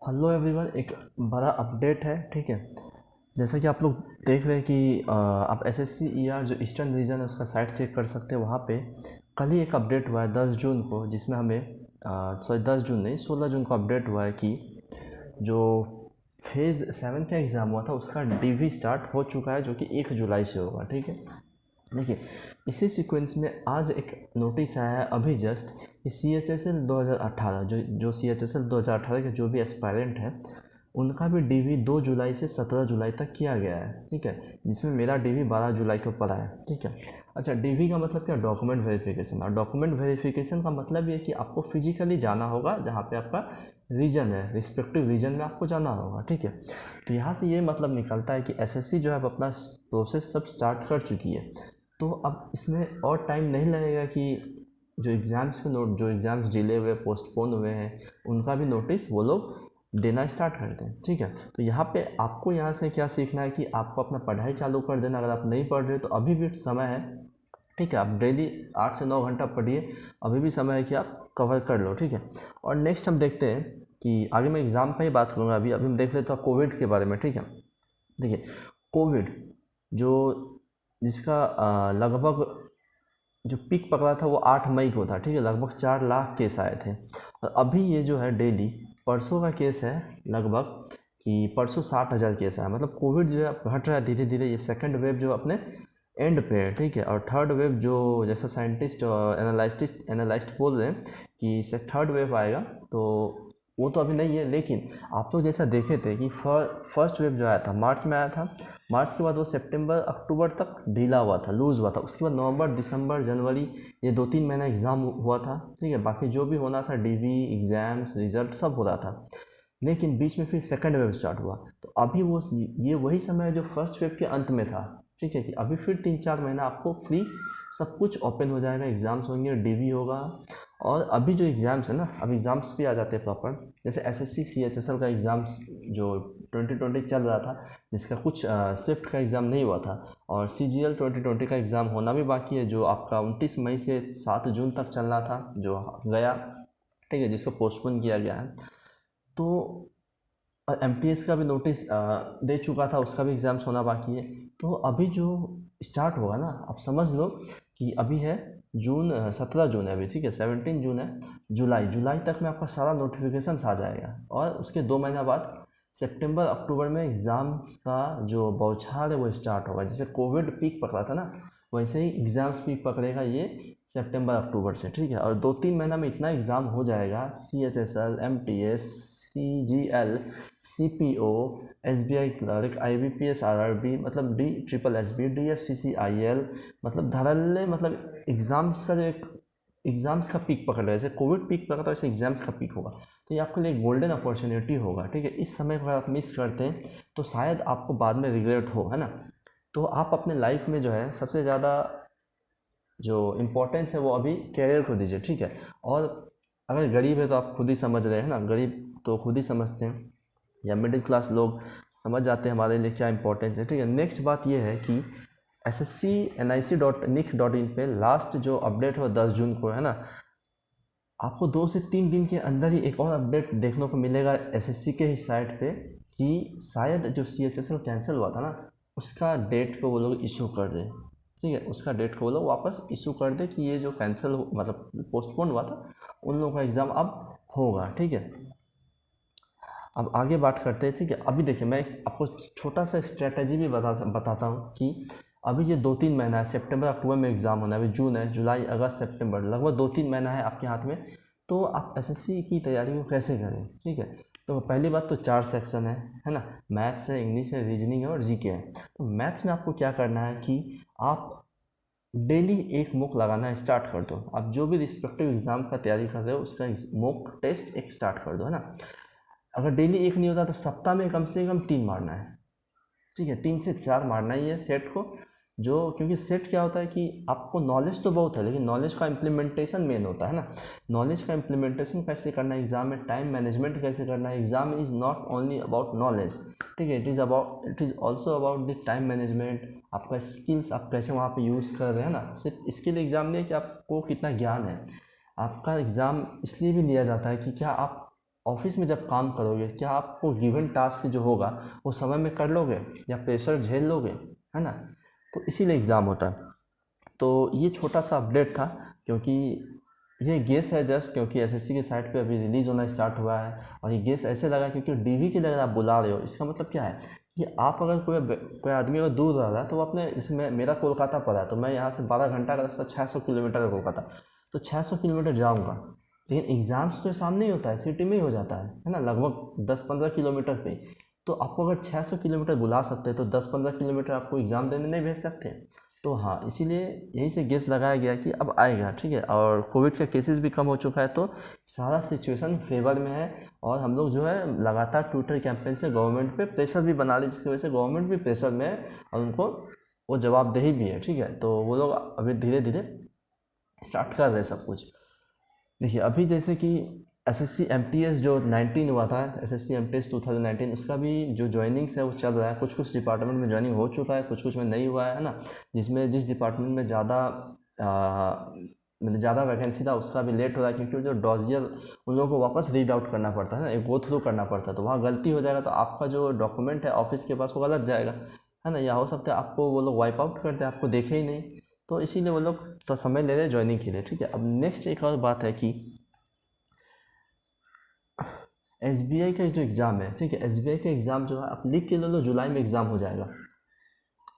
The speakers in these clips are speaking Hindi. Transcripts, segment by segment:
हेलो एवरीवन, एक बड़ा अपडेट है। ठीक है, जैसा कि आप लोग देख रहे हैं कि आप एसएससी ईआर जो ईस्टर्न रीजन है उसका साइट चेक कर सकते हैं। वहाँ पे कल ही एक अपडेट हुआ है 10 जून को, जिसमें हमें 10 जून नहीं 16 जून को अपडेट हुआ है कि जो फेज़ 7 का एग्ज़ाम हुआ था उसका डीवी स्टार्ट हो चुका है, जो कि 1 जुलाई से होगा। ठीक है, देखिए इसी सीक्वेंस में आज एक नोटिस आया है अभी जस्ट कि CHSL 2018 जो CHSL 2018 के जो भी एस्पायरेंट है उनका भी डीवी 2 जुलाई से 17 जुलाई तक किया गया है। ठीक है, जिसमें मेरा डीवी 12 जुलाई को पड़ा है। ठीक है, अच्छा, डीवी का मतलब क्या? Document verification. और डॉक्यूमेंट वेरिफिकेशन का मतलब ये कि आपको फिजिकली जाना होगा जहाँ पे आपका रीजन है, रिस्पेक्टिव रीजन में आपको जाना होगा। ठीक है, तो यहाँ से ये मतलब निकलता है कि एसएससी जो है अब अपना प्रोसेस सब स्टार्ट कर चुकी है। तो अब इसमें और टाइम नहीं लगेगा कि जो एग्ज़ाम्स के नोट जो एग्ज़ाम्स डिले हुए, पोस्टपोन हुए हैं, उनका भी नोटिस वो लोग देना स्टार्ट कर दें। ठीक है, तो यहाँ पे आपको यहाँ से क्या सीखना है कि आपको अपना पढ़ाई चालू कर देना। अगर आप नहीं पढ़ रहे तो अभी भी समय है। ठीक है, आप डेली 8 से 9 घंटा पढ़िए, अभी भी समय है कि आप कवर कर लो। ठीक है, और नेक्स्ट हम देखते हैं कि आगे मैं एग्ज़ाम का ही बात करूँगा। अभी अभी हम देख लेते हैं कोविड के बारे में। ठीक है, देखिए कोविड जो जिसका लगभग जो पीक पकड़ा था वो 8 मई को था। ठीक है, लगभग 4 लाख केस आए थे। और अभी ये जो है डेली परसों का केस है लगभग कि परसों 60,000 केस आया। मतलब कोविड जो है घट रहा है धीरे धीरे। ये सेकंड वेव जो अपने एंड पे है। ठीक है, और थर्ड वेव जो जैसा साइंटिस्ट और एनालिस्ट बोल रहे हैं कि इसे थर्ड वेव आएगा, तो वो तो अभी नहीं है। लेकिन आप लोग जैसा देखे थे कि फर्स्ट वेव जो आया था मार्च में आया था, मार्च के बाद वो सितंबर अक्टूबर तक ढीला हुआ था, लूज़ हुआ था। उसके बाद नवंबर दिसंबर जनवरी ये 2-3 महीना एग्ज़ाम हुआ था। ठीक है, बाकी जो भी होना था डीवी एग्ज़ाम्स रिजल्ट सब हो रहा था। लेकिन बीच में फिर सेकंड वेव स्टार्ट हुआ। तो अभी वो ये वही समय है जो फर्स्ट वेव के अंत में था। ठीक है, कि अभी फिर 3-4 महीना आपको फ्री सब कुछ ओपन हो जाएगा, एग्ज़ाम्स होंगे, डीवी होगा। और अभी जो एग्ज़ाम्स है ना, अब एग्ज़ाम्स भी आ जाते हैं प्रॉपर। जैसे एसएससी CHSL का एग्ज़ाम्स जो 2020 चल रहा था, जिसका कुछ शिफ्ट का एग्ज़ाम नहीं हुआ था, और CGL 2020 का एग्ज़ाम होना भी बाकी है, जो आपका 29 मई से 7 जून तक चलना था, जो गया। ठीक है, जिसको पोस्टपोन किया गया है। तो MTS का भी नोटिस दे चुका था, उसका भी एग्ज़ाम्स होना बाकी है। तो अभी जो स्टार्ट होगा ना, आप समझ लो कि अभी है जून, 17 जून है अभी। ठीक है, 17 जून है। जुलाई जुलाई तक में आपका सारा नोटिफिकेशन आ जाएगा। और उसके 2 महीना बाद सितंबर अक्टूबर में एग्ज़ाम्स का जो बौछार है वो स्टार्ट होगा। जैसे कोविड पीक पकड़ा था ना, वैसे ही एग्ज़ाम्स पीक पकड़ेगा ये सितंबर अक्टूबर से। ठीक है, और 2-3 महीना में इतना एग्ज़ाम हो जाएगा। CHSL, MTS, CGL, CPO, SBI clerk, IBPS, RRB, मतलब DSSB, DFCCIL, मतलब धड़ल्ले, मतलब एग्ज़ाम्स का जो एक एग्ज़ाम्स का पीक पकड़ रहे हैं। जैसे कोविड पीक पकड़ा था वैसे एग्ज़ाम्स का पीक होगा। तो ये आपके लिए गोल्डन अपॉर्चुनिटी होगा। ठीक है, इस समय को अगर आप मिस करते हैं तो शायद आपको बाद में रिग्रेट हो, है ना। तो आप अपने लाइफ में जो है सबसे ज़्यादा जो इम्पोर्टेंस है वो अभी कैरियर को दीजिए। ठीक है, और अगर गरीब है तो आप खुद ही समझ रहे हैं ना, गरीब तो खुद ही समझते हैं, या मिडिल क्लास लोग समझ जाते हैं हमारे लिए क्या इंपॉर्टेंस है। ठीक है, नेक्स्ट बात ये है कि SSC nic.in पे लास्ट जो अपडेट हुआ 10 जून को, है ना, आपको 2 से 3 दिन के अंदर ही एक और अपडेट देखने को मिलेगा एसएससी के ही साइट पे कि शायद जो CHSL कैंसिल हुआ था ना, उसका डेट को वो लोग इशू कर दें। ठीक है, उसका डेट को वो लोग वापस इशू कर दे कि ये जो कैंसिल मतलब पोस्टपोन हुआ था उन लोगों का एग्ज़ाम अब होगा। ठीक है, अब आगे बात करते हैं। ठीक है, अभी देखिए मैं आपको छोटा सा स्ट्रेटजी भी बताता हूँ कि अभी ये 2-3 महीना है, सितंबर अक्टूबर में एग्ज़ाम होना है। अभी जून है, जुलाई अगस्त सितंबर, लगभग 2-3 महीना है आपके हाथ में। तो आप एसएससी की तैयारी को कैसे करें? ठीक है, तो पहली बात तो 4 सेक्शन है ना, मैथ्स है, इंग्लिश है, रीजनिंग है और जीके है। तो मैथ्स में आपको क्या करना है कि आप डेली एक मॉक लगाना स्टार्ट कर दो। आप जो भी रिस्पेक्टिव एग्ज़ाम का तैयारी कर रहे हो उसका मॉक टेस्ट एक स्टार्ट कर दो, है ना। अगर डेली एक नहीं होता तो सप्ताह में कम से कम 3 मारना है। ठीक है, 3 से 4 मारना ही है सेट को। जो क्योंकि सेट क्या होता है कि आपको नॉलेज तो बहुत है, लेकिन नॉलेज का इम्प्लीमेंटेशन मेन होता है ना। नॉलेज का इम्प्लीमेंटेशन कैसे करना है एग्ज़ाम में, टाइम मैनेजमेंट कैसे करना है exam is not only about knowledge. ठीक है, it is also about the time management. आपका स्किल्स आप कैसे वहाँ पे यूज़ कर रहे हैं ना। सिर्फ स्किल एग्ज़ाम नहीं है कि आपको कितना ज्ञान है। आपका एग्ज़ाम इसलिए भी लिया जाता है कि क्या आप ऑफिस में जब काम करोगे क्या आपको गिवन टास्क जो होगा वो समय में कर लोगे या प्रेशर झेल लोगे, है ना। तो इसीलिए एग्ज़ाम होता है। तो ये छोटा सा अपडेट था, क्योंकि ये गेस है जस्ट, क्योंकि एसएससी के साइट पे अभी रिलीज़ होना स्टार्ट हुआ है। और ये गेस ऐसे लगा क्योंकि डीवी के लिए अगर आप बुला रहे हो, इसका मतलब क्या है कि आप अगर कोई आदमी अगर दूर रह रहा है तो वो अपने, इसमें मेरा कोलकाता पड़ा है तो मैं यहाँ से 12 घंटा का रास्ता 600 किलोमीटर है कोलकाता, तो 600 किलोमीटर जाऊँगा। लेकिन एग्ज़ाम्स तो सामने ही होता है, सिटी में ही हो जाता है ना, लगभग 10-15 किलोमीटर पे। तो आपको अगर 600 किलोमीटर बुला सकते हैं तो 10-15 किलोमीटर आपको एग्ज़ाम देने नहीं भेज सकते। तो हाँ, इसीलिए यहीं से गेस लगाया गया कि अब आएगा, ठीक है। और कोविड का केसेस भी कम हो चुका है, तो सारा सिचुएशन फेवर में है। और हम लोग जो है लगातार ट्विटर कैंपेन से गवर्नमेंट पे प्रेशर भी बना रही, जिसकी वजह से गवर्नमेंट भी प्रेशर में है और उनको वो जवाबदेही भी है, ठीक है। तो वो लोग अभी धीरे धीरे स्टार्ट कर रहे हैं सब कुछ। देखिए अभी जैसे कि एसएससी एमटीएस जो 19 हुआ था, एसएससी एमटीएस 2019, उसका भी जो ज्वाइनिंग्स है वो चल रहा है। कुछ कुछ डिपार्टमेंट में ज्वाइनिंग हो चुका है, कुछ कुछ में नहीं हुआ है ना। जिस डिपार्टमेंट में ज़्यादा मतलब ज़्यादा वैकेंसी था उसका भी लेट हो रहा है, क्योंकि जो डॉजियर उन लोगों को वापस रीड आउट करना पड़ता है ना, एक गो थ्रू करना पड़ता है। तो वहाँ गलती हो जाएगा तो आपका जो डॉक्यूमेंट है ऑफिस के पास वो गलत जाएगा, है ना। या हो सकता है आपको वो लोग वाइप आउट कर दे, आपको देखे ही नहीं। तो इसीलिए वो लोग थोड़ा समय ले रहे हैं ज्वाइनिंग के लिए, ठीक है। अब नेक्स्ट एक और बात है कि एसबीआई का जो एग्ज़ाम है, ठीक है, एसबीआई का एग्ज़ाम जो है आप लिख के ले लो, जुलाई में एग्ज़ाम हो जाएगा।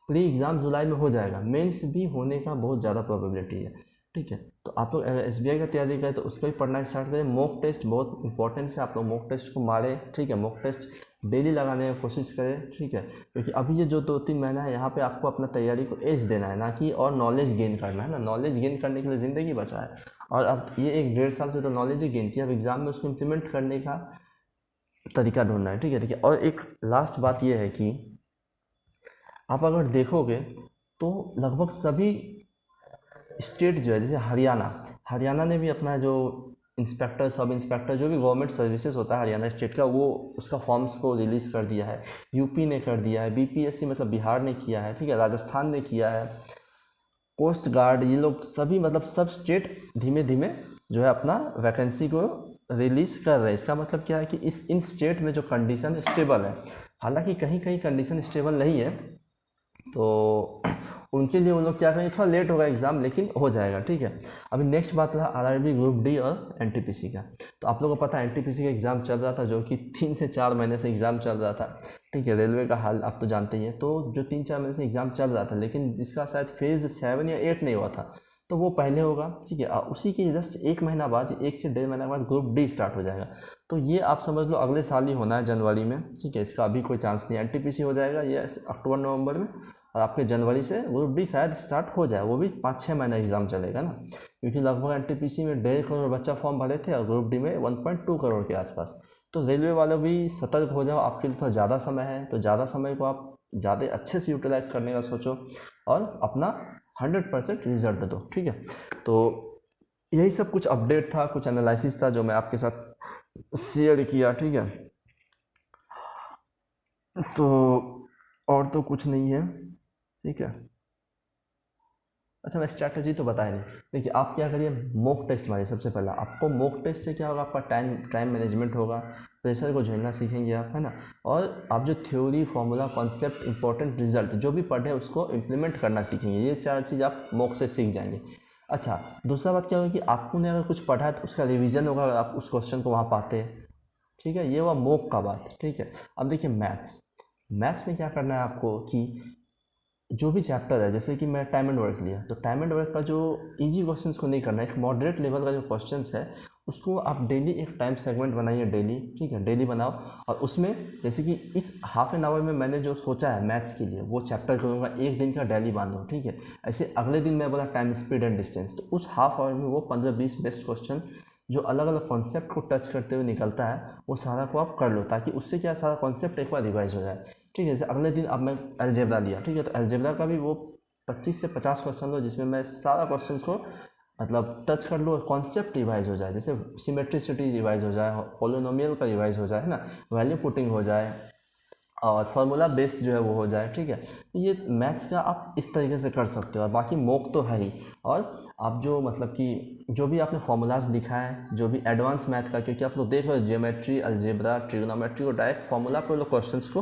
प्री एग्ज़ाम जुलाई में हो जाएगा, मेंस भी होने का बहुत ज़्यादा प्रोबेबिलिटी है, ठीक है। तो आप लोग एसबीआई का तैयारी करें तो उसका भी पढ़ना स्टार्ट करें। मॉक टेस्ट बहुत इंपॉर्टेंट है, आप लोग मॉक टेस्ट को मारें, ठीक है। मॉक टेस्ट डेली लगाने की कोशिश करें, ठीक है। क्योंकि अभी ये जो 2-3 महीना है यहाँ पे आपको अपना तैयारी को एज देना है, ना कि और नॉलेज गेन करना है ना। नॉलेज गेन करने के लिए ज़िंदगी बचा है, और अब ये 1-1.5 साल से तो नॉलेज ही गेन किया, अब एग्ज़ाम में उसको इम्प्लीमेंट करने का तरीका ढूंढना है, ठीक है, ठीक है। और एक लास्ट बात ये है कि आप अगर देखोगे तो लगभग सभी स्टेट जो है, जैसे हरियाणा ने भी अपना जो इंस्पेक्टर, सब इंस्पेक्टर, जो भी गवर्नमेंट सर्विसेज होता है हरियाणा स्टेट का, वो उसका फॉर्म्स को रिलीज़ कर दिया है। यूपी ने कर दिया है, बीपीएससी मतलब बिहार ने किया है, ठीक है, राजस्थान ने किया है, कोस्ट गार्ड, ये लोग सभी मतलब सब स्टेट धीमे धीमे जो है अपना वैकेंसी को रिलीज़ कर रहे हैं। इसका मतलब क्या है कि इन स्टेट में जो कंडीशन स्टेबल है, हालांकि कहीं कहीं कंडीशन स्टेबल नहीं है, तो उनके लिए वो लोग क्या करेंगे, थोड़ा लेट होगा एग्ज़ाम, लेकिन हो जाएगा, ठीक है। अभी नेक्स्ट बात रहा आरआरबी ग्रुप डी और एनटीपीसी का। तो आप लोगों को पता है एनटीपीसी का एग्ज़ाम चल रहा था, जो कि 3 से 4 महीने से एग्ज़ाम चल रहा था, ठीक है। रेलवे का हाल आप तो जानते ही हैं। तो जो 3-4 महीने से एग्ज़ाम चल रहा था, लेकिन जिसका शायद फेज़ 7 या 8 नहीं हुआ था, तो वो पहले होगा, ठीक है। उसी के जस्ट 1 महीना बाद, 1 से 1.5 महीना बाद ग्रुप डी स्टार्ट हो जाएगा। तो ये आप समझ लो अगले साल ही होना है, जनवरी में, ठीक है। इसका अभी कोई चांस नहीं है। एनटीपीसी हो जाएगा ये अक्टूबर-नवंबर में, और आपके जनवरी से ग्रुप डी शायद स्टार्ट हो जाए, वो भी 5-6 महीना एग्ज़ाम चलेगा ना, क्योंकि लगभग एनटीपीसी में 1.5 करोड़ बच्चा फॉर्म भरे थे और ग्रुप डी में 1.2 करोड़ के आसपास। तो रेलवे वाले भी सतर्क हो जाओ, आपके लिए थोड़ा ज़्यादा समय है, तो ज़्यादा समय को आप ज़्यादा अच्छे से यूटिलाइज करने का सोचो और अपना 100% रिजल्ट दो, ठीक है। तो यही सब कुछ अपडेट था, कुछ एनालिसिस था जो मैं आपके साथ शेयर किया, ठीक है। तो और तो कुछ नहीं है, ठीक है। अच्छा, मैं स्ट्रैटेजी तो बताया नहीं। देखिए आप क्या करिए, मॉक टेस्ट मारिए। सबसे पहला आपको मॉक टेस्ट से क्या होगा, आपका टाइम मैनेजमेंट होगा, प्रेशर को झेलना सीखेंगे आप, है ना। और आप जो theory, formula, concept, important result जो भी पढ़े उसको इम्प्लीमेंट करना सीखेंगे। ये 4 चीज़ आप मॉक से सीख जाएंगे। अच्छा, दूसरा बात क्या होगा कि आपने अगर कुछ पढ़ा है तो उसका रिविज़न होगा, अगर आप उस क्वेश्चन को वहाँ पाते हैं, ठीक है। ये हुआ मॉक का बात, ठीक है। अब देखिए मैथ्स में क्या करना है आपको कि जो भी चैप्टर है, जैसे कि मैं टाइम एंड वर्क लिया, तो टाइम एंड वर्क का जो इजी क्वेश्चंस को नहीं करना है, एक मॉडरेट लेवल का जो क्वेश्चंस है उसको आप डेली एक टाइम सेगमेंट बनाइए, डेली, ठीक है, डेली बनाओ। और उसमें जैसे कि इस हाफ एन आवर में मैंने जो सोचा है मैथ्स के लिए वो चैप्टर करूँगा, एक दिन का डेली बांधो, ठीक है। ऐसे अगले दिन मैं बोला टाइम, स्पीड एंड डिस्टेंस, तो उस हाफ आवर में वो 15-20 बेस्ट क्वेश्चन जो अलग अलग कॉन्सेप्ट को टच करते हुए निकलता है वो सारा को आप कर लो, ताकि उससे क्या सारा कॉन्सेप्ट एक बार रिवाइज हो जाए, ठीक है। जैसे अगले दिन अब मैं अलजेब्रा लिया, ठीक है, तो अलजेब्रा का भी वो 25 से 50 क्वेश्चन लो, जिसमें मैं सारा क्वेश्चंस को मतलब टच कर लो, कॉन्सेप्ट रिवाइज हो जाए, जैसे सिमेट्रिसिटी रिवाइज हो जाए, पोलिनोमियल का रिवाइज हो जाए, है ना, वैल्यू पुटिंग हो जाए, और फार्मूला बेस्ड जो है वो हो जाए, ठीक है। तो ये मैथ्स का आप इस तरीके से कर सकते हो, और बाकी मॉक तो है ही। और आप जो मतलब कि जो भी आपने फार्मूलाज लिखा है, जो भी एडवांस मैथ का, क्योंकि आप लोग देख रहे हो ज्योमेट्री, अलजेब्रा, ट्रिग्नोमेट्री को डायरेक्ट फार्मूला पर लोग क्वेश्चंस को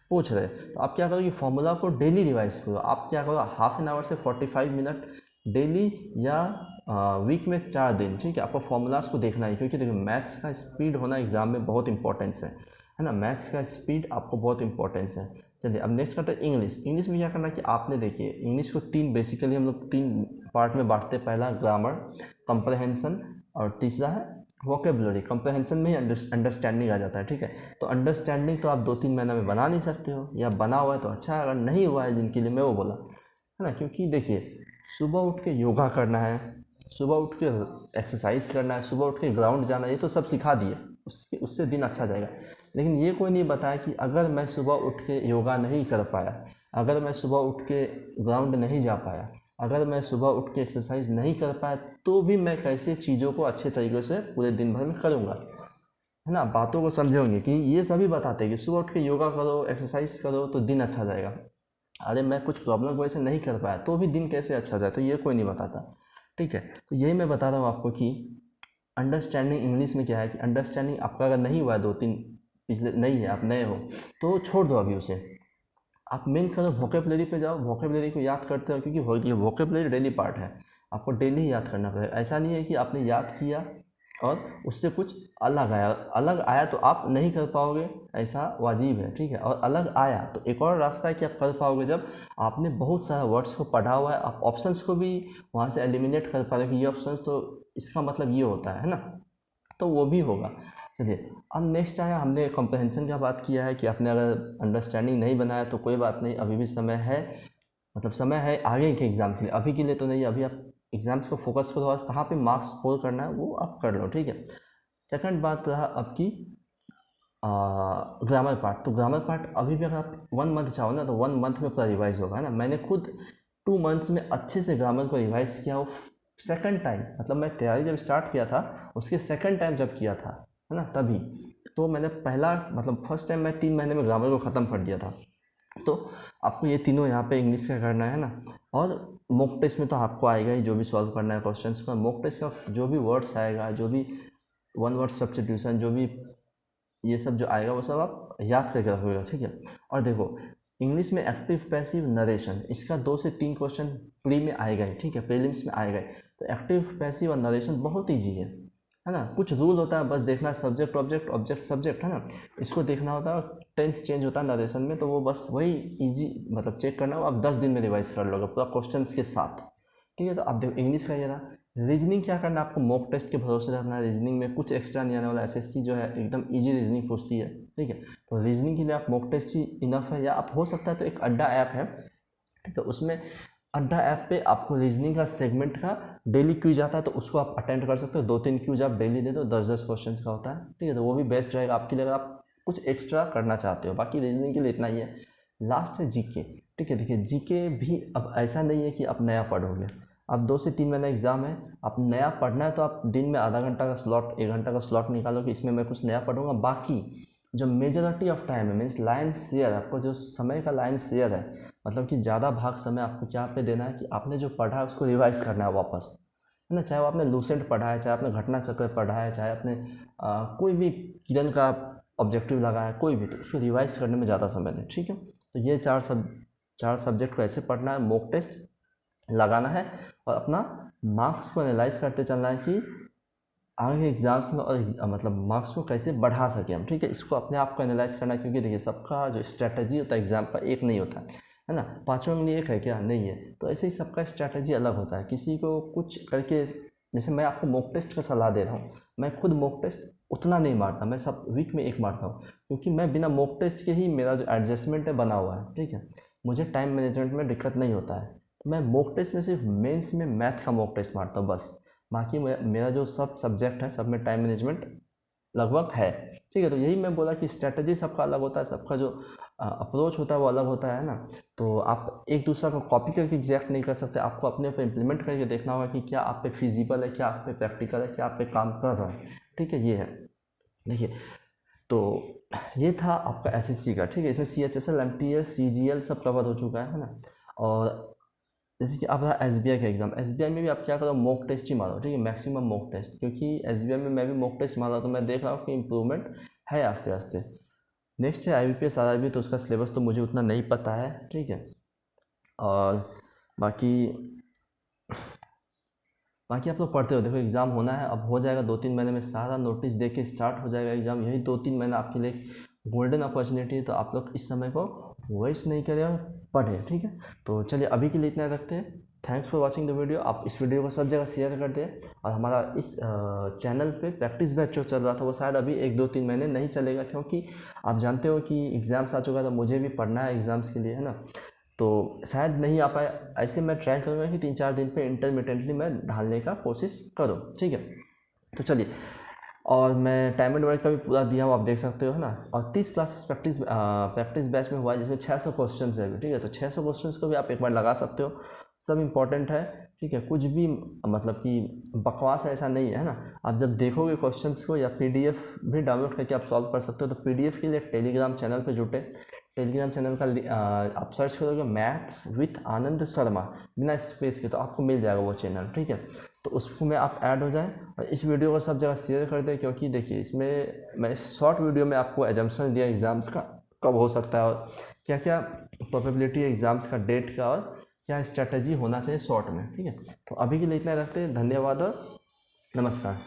पूछ रहे हैं, तो आप क्या करो कि फार्मूला को डेली रिवाइज करो। आप क्या करो, हाफ एन आवर से 45 मिनट डेली, या वीक में 4 दिन, ठीक है, आपको फार्मूलाज को देखना है। क्योंकि देखिए मैथ्स का स्पीड होना एग्जाम में बहुत इंपॉर्टेंस है ना। मैथ्स का स्पीड आपको बहुत इंपॉर्टेंस है। चलिए अब नेक्स्ट करते हैं इंग्लिश। इंग्लिश में क्या करना है कि आपने देखिए इंग्लिश को बेसिकली हम लोग 3 पार्ट में बांटते हैं। पहला ग्रामर, कंप्रहेंशन, और तीसरा है वोकेबुलरी। कंप्रहेंशन में ही अंडरस्टैंडिंग आ जाता है, ठीक है। तो अंडरस्टैंडिंग तो आप 2-3 महीना में बना नहीं सकते हो, या बना हुआ है तो अच्छा है, अगर नहीं हुआ है जिनके लिए मैं वो बोला है ना। क्योंकि देखिए सुबह उठ के योगा करना है, सुबह उठ के एक्सरसाइज करना है, सुबह उठ के ग्राउंड जाना है, ये तो सब सिखा दिए, उससे दिन अच्छा जाएगा। लेकिन ये कोई नहीं बताया कि अगर मैं सुबह उठ के योगा नहीं कर पाया, अगर मैं सुबह उठ के ग्राउंड नहीं जा पाया, अगर मैं सुबह उठ के एक्सरसाइज नहीं कर पाया, तो भी मैं कैसे चीज़ों को अच्छे तरीके से पूरे दिन भर में करूँगा, है ना। बातों को समझेंगे कि ये सभी बताते हैं कि सुबह उठ के योगा करो, एक्सरसाइज करो तो दिन अच्छा जाएगा। अरे मैं कुछ प्रॉब्लम की वजह से नहीं कर पाया तो भी दिन कैसे अच्छा जाए, तो ये कोई नहीं बताता, ठीक है। तो यही मैं बता रहा हूँ आपको कि अंडरस्टैंडिंग इंग्लिश में क्या है कि अंडरस्टैंडिंग आपका अगर नहीं हुआ है, 2-3 पिछले नहीं है, आप नए हो, तो छोड़ दो अभी उसे। आप मेन करो वोकेबलरी पे जाओ, वोकेबलरी को याद करते हो, क्योंकि ये वोकेबलरी डेली पार्ट है, आपको डेली याद करना पड़ेगा। ऐसा नहीं है कि आपने याद किया और उससे कुछ अलग आया, अलग आया तो आप नहीं कर पाओगे, ऐसा वाजिब है, ठीक है। और अलग आया तो एक और रास्ता है कि आप कर पाओगे जब आपने बहुत सारा वर्ड्स को पढ़ा हुआ है, आप ऑप्शंस को भी वहाँ से एलिमिनेट कर पा रहे हो कि ये ऑप्शंस तो इसका मतलब ये होता है ना, तो वो भी होगा। चलिए अब नेक्स्ट आया, हमने कॉम्प्रहेंशन का बात किया है कि आपने अगर अंडरस्टैंडिंग नहीं बनाया तो कोई बात नहीं, अभी भी समय है, मतलब समय है आगे के एग्ज़ाम के लिए, अभी के लिए तो नहीं। अभी आप एग्ज़ाम्स को फोकस करो और कहाँ पे मार्क्स स्कोर करना है वो आप कर लो, ठीक है। सेकंड बात रहा आपकी ग्रामर पार्ट। तो ग्रामर पार्ट अभी भी अगर आप 1 मंथ चाहो ना तो 1 मंथ में पूरा रिवाइज होगा, है ना। मैंने खुद 2 मंथ्स में अच्छे से ग्रामर को रिवाइज किया हो। सेकंड टाइम मतलब मैं तैयारी जब स्टार्ट किया था उसके सेकंड टाइम जब किया था, है ना, तभी तो मैंने पहला मतलब फर्स्ट टाइम मैं 3 महीने में ग्रामर को ख़त्म कर दिया था। तो आपको ये तीनों यहाँ पे इंग्लिश का करना है ना। और मॉक टेस्ट में तो आपको आएगा ही, जो भी सॉल्व करना है क्वेश्चंस का। मॉक टेस्ट का जो भी वर्ड्स आएगा, जो भी 1 वर्ड सब्स्टिट्यूशन, जो भी ये सब जो आएगा वो सब आप याद करके रखोगे, ठीक है। और देखो इंग्लिश में एक्टिव पैसिव नरेशन, इसका 2 से 3 क्वेश्चन प्री में आएगा ही, ठीक है, प्रीलिम्स में आएगा ही। तो एक्टिव पैसिव और नरेशन बहुत ईजी है ना। कुछ रूल होता है, बस देखना, सब्जेक्ट ऑब्जेक्ट, ऑब्जेक्ट सब्जेक्ट, है ना, इसको देखना होता है। और टेंस चेंज होता है नरेशन में, तो वो बस वही इजी मतलब चेक करना हो, आप 10 दिन में रिवाइज कर लोगे पूरा क्वेश्चंस के साथ, ठीक है। तो आप देखो इंग्लिश का ये ना। रीजनिंग क्या करना है, आपको मॉक टेस्ट के भरोसे रखना है। रीजनिंग में कुछ एक्स्ट्रा नहीं आने वाला, एसएससी जो है एकदम इजी रीजनिंग पूछती है, ठीक है। तो रीजनिंग के लिए आप मॉक टेस्ट ही इनफ है, या आप हो सकता है तो एक अड्डा ऐप है, ठीक है, उसमें अड्डा ऐप पे आपको रीजनिंग का सेगमेंट का डेली क्यूज आता है, तो उसको आप अटेंड कर सकते हो। 2-3 क्यूज आप डेली दे दो, 10-10 क्वेश्चन का होता है, ठीक है। तो वो भी बेस्ट रहेगा आपके लिए अगर आप कुछ एक्स्ट्रा करना चाहते हो। बाकी रीजनिंग के लिए इतना ही है। लास्ट है जीके, ठीक है। देखिए जीके भी अब ऐसा नहीं है कि आप नया पढ़ोगे, अब 2 से 3 महीना एग्ज़ाम है, आप नया पढ़ना है तो आप दिन में आधा घंटा का स्लॉट, 1 घंटा का स्लॉट निकालो कि इसमें मैं कुछ नया पढ़ूंगा। बाकी जो मेजॉरिटी ऑफ टाइम है, मीन्स लाइन शेयर, आपको जो समय का लाइन शेयर है, मतलब कि ज़्यादा भाग समय आपको क्या पे देना है कि आपने जो पढ़ा है उसको रिवाइज करना है वापस, है ना। चाहे वो आपने लूसेंट पढ़ा है, चाहे आपने घटना चक्र पढ़ा है, चाहे आपने कोई भी किरण का ऑब्जेक्टिव लगा है, कोई भी, तो उसको रिवाइज करने में ज़्यादा समय दें, ठीक है। तो ये 4 सब्जेक्ट को ऐसे पढ़ना है, मॉक टेस्ट लगाना है और अपना मार्क्स को एनालाइज करते चलना है कि आगे एग्जाम्स में और मतलब मार्क्स को कैसे बढ़ा सकें हम, ठीक है। इसको अपने आप को एनालाइज करना है, क्योंकि देखिए सबका जो स्ट्रैटेजी होता है एग्जाम का एक नहीं होता है ना। 5 में एक है क्या, नहीं है। तो ऐसे ही सबका स्ट्रैटेजी अलग होता है, किसी को कुछ करके, जैसे मैं आपको मॉक टेस्ट का सलाह दे रहा हूँ, मैं खुद मॉक टेस्ट उतना नहीं मारता, मैं सब वीक में 1 मारता हूँ, क्योंकि मैं बिना मॉक टेस्ट के ही मेरा जो एडजस्टमेंट है बना हुआ है, ठीक है। मुझे टाइम मैनेजमेंट में दिक्कत नहीं होता है। तो मैं मॉक टेस्ट में सिर्फ मेंस में मैथ का मॉक टेस्ट मारता हूँ बस। बाकी मेरा जो सब सब्जेक्ट है सब में टाइम मैनेजमेंट लगभग है, ठीक है। तो यही मैं बोला कि स्ट्रैटेजी सबका अलग होता है, सबका जो अप्रोच होता है वो अलग होता है ना। तो आप एक दूसरा को कॉपी करके एग्जैक्ट नहीं कर सकते, आपको अपने ऊपर इम्प्लीमेंट करके देखना होगा कि क्या आप पे फिजिबल है, क्या आप पे प्रैक्टिकल है, क्या आप पे काम कर रहा है, ठीक है। ये है देखिए। तो ये था आपका एसएससी का, ठीक है। इसमें CHSL, MTS, CGL सब कवर हो चुका है ना। और जैसे कि आप रहा SBI का एग्ज़ाम, SBI में भी आप क्या करो, मॉक टेस्ट ही मारो, ठीक है, मैक्सिमम मॉक टेस्ट, क्योंकि SBI में मैं भी मॉक टेस्ट मारा तो मैं देख रहा हूँ कि इम्प्रूवमेंट है आस्ते आस्ते। नेक्स्ट है IBPS RRB, तो उसका सिलेबस तो मुझे उतना नहीं पता है, ठीक है। और बाकी बाकी आप लोग पढ़ते हो, देखो एग्ज़ाम होना है, अब हो जाएगा 2-3 महीने में, सारा नोटिस दे के स्टार्ट हो जाएगा एग्ज़ाम। यही 2-3 महीना आपके लिए गोल्डन अपॉर्चुनिटी है, तो आप लोग इस समय को वेस्ट नहीं करें और पढ़ें, ठीक है। तो चलिए अभी के लिए इतना रखते हैं। Thanks for watching the video. आप इस वीडियो को सब जगह शेयर कर दें। और हमारा इस चैनल पे प्रैक्टिस बैच जो चल रहा था वो शायद अभी 1-2-3 महीने नहीं चलेगा, क्योंकि आप जानते हो कि एग्ज़ाम्स आ चुका है, तो मुझे भी पढ़ना है एग्ज़ाम्स के लिए, है ना। तो शायद नहीं आ पाए, ऐसे मैं ट्राई करूँगा कि 3-4 दिन पे इंटरमिटेंटली मैं ढालने का कोशिश करूँ, ठीक है। तो चलिए, और मैं टाइम एंड वर्क का भी पूरा दिया हूँ, आप देख सकते हो, है ना। और 30 क्लासेस प्रैक्टिस बैच में हुआ है, जिसमें 600 क्वेश्चन है, ठीक है। तो 600 क्वेश्चन को भी आप एक बार लगा सकते हो, सब इंपॉर्टेंट है, ठीक है। कुछ भी मतलब कि बकवास ऐसा नहीं है ना। आप जब देखोगे क्वेश्चंस को, या PDF भी डाउनलोड करके आप सॉल्व कर सकते हो। तो PDF के लिए टेलीग्राम चैनल पे जुटे, टेलीग्राम चैनल का आप सर्च करोगे मैथ्स विथ आनंद शर्मा बिना स्पेस के, तो आपको मिल जाएगा वो चैनल, ठीक है। तो उसको में आप ऐड हो जाए, और इस वीडियो को सब जगह शेयर कर दें, क्योंकि देखिए इसमें मैं शॉर्ट वीडियो में आपको एजम्पशन दिया एग्ज़ाम्स का कब हो सकता है, और क्या क्या प्रोबेबिलिटी है एग्ज़ाम्स का, डेट का, और क्या स्ट्रैटेजी होना चाहिए शॉर्ट में, ठीक है। तो अभी के लिए इतना रखते हैं। धन्यवाद और नमस्कार।